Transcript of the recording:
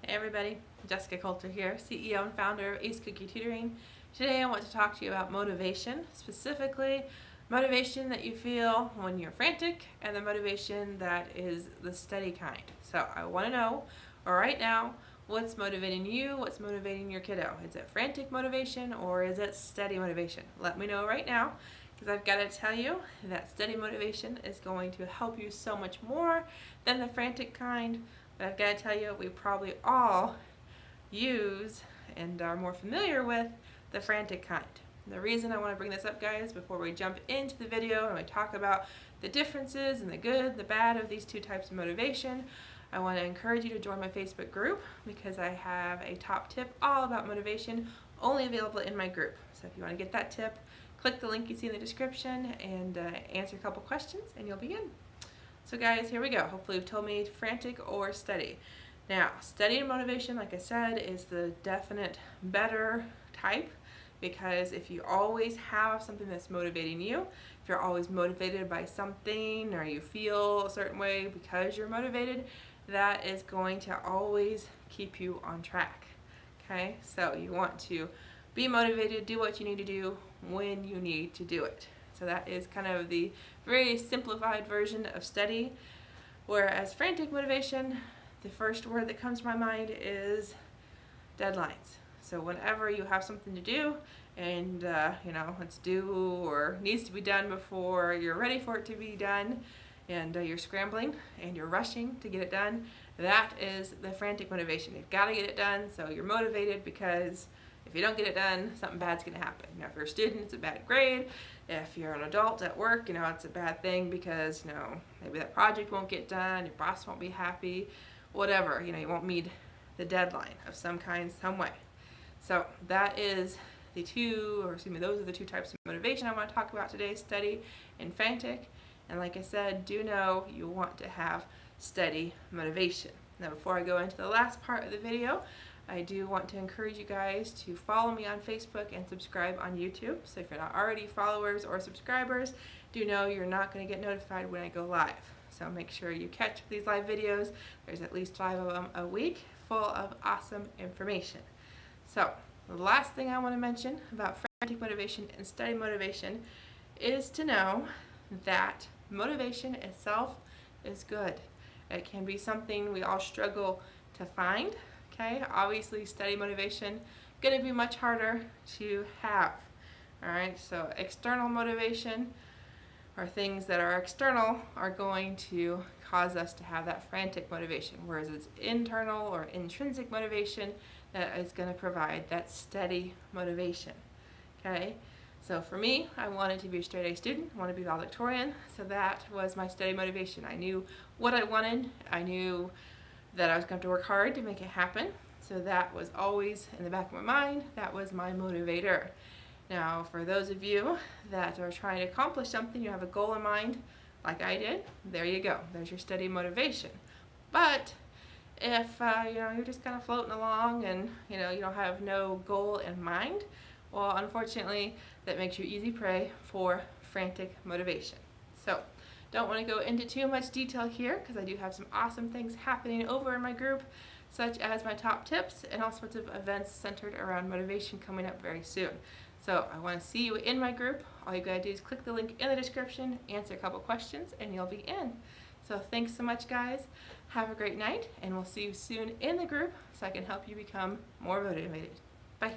Hey everybody, Jessica Coulter here, CEO and founder of Ace Cookie Tutoring. Today I want to talk to you about motivation, specifically motivation that you feel when you're frantic and the motivation that is the steady kind. So I want to know right now, what's motivating you, what's motivating your kiddo? Is it frantic motivation or is it steady motivation? Let me know right now, because I've got to tell you that steady motivation is going to help you so much more than the frantic kind. But I've got to tell you, we probably all use and are more familiar with the frantic kind. The reason I want to bring this up, guys, before we jump into the video and we talk about the differences and the good, the bad of these two types of motivation, I want to encourage you to join my Facebook group because I have a top tip all about motivation only available in my group. So if you want to get that tip, click the link you see in the description and answer a couple questions and you'll be in. So guys, here we go. Hopefully you've told me frantic or steady. Now, steady motivation, like I said, is the definite better type, because if you always have something that's motivating you, if you're always motivated by something or you feel a certain way because you're motivated, that is going to always keep you on track. Okay, so you want to be motivated, do what you need to do when you need to do it. So that is kind of the very simplified version of steady. Whereas frantic motivation, the first word that comes to my mind is deadlines. So whenever you have something to do and it's due or needs to be done before you're ready for it to be done, and you're scrambling and you're rushing to get it done, that is the frantic motivation. You've got to get it done, so you're motivated because if you don't get it done, something bad's going to happen. If you're a student, it's a bad grade. If you're an adult at work, it's a bad thing because, maybe that project won't get done, your boss won't be happy, whatever. You won't meet the deadline of some kind, some way. So that is those are the two types of motivation I want to talk about today, steady and frantic. And like I said, do know you want to have steady motivation. Now, before I go into the last part of the video, I do want to encourage you guys to follow me on Facebook and subscribe on YouTube. So if you're not already followers or subscribers, do know you're not going to get notified when I go live. So make sure you catch these live videos. There's at least 5 of them a week full of awesome information. So the last thing I want to mention about frantic motivation and steady motivation is to know that motivation itself is good. It can be something we all struggle to find. Okay, obviously steady motivation going to be much harder to have. Alright, so external motivation or things that are external are going to cause us to have that frantic motivation, whereas it's internal or intrinsic motivation that is going to provide that steady motivation. Okay, so for me, I wanted to be a straight A student, I wanted to be valedictorian, so that was my steady motivation. I knew what I wanted, I knew that I was going to have to work hard to make it happen. So that was always in the back of my mind. That was my motivator. Now, for those of you that are trying to accomplish something, you have a goal in mind, like I did, there you go. There's your steady motivation. But if you're just kind of floating along and you don't have no goal in mind, well, unfortunately, that makes you easy prey for frantic motivation. So don't want to go into too much detail here because I do have some awesome things happening over in my group, such as my top tips and all sorts of events centered around motivation coming up very soon. So I want to see you in my group. All you gotta do is click the link in the description, answer a couple questions, and you'll be in. So thanks so much, guys. Have a great night, and we'll see you soon in the group so I can help you become more motivated. Bye.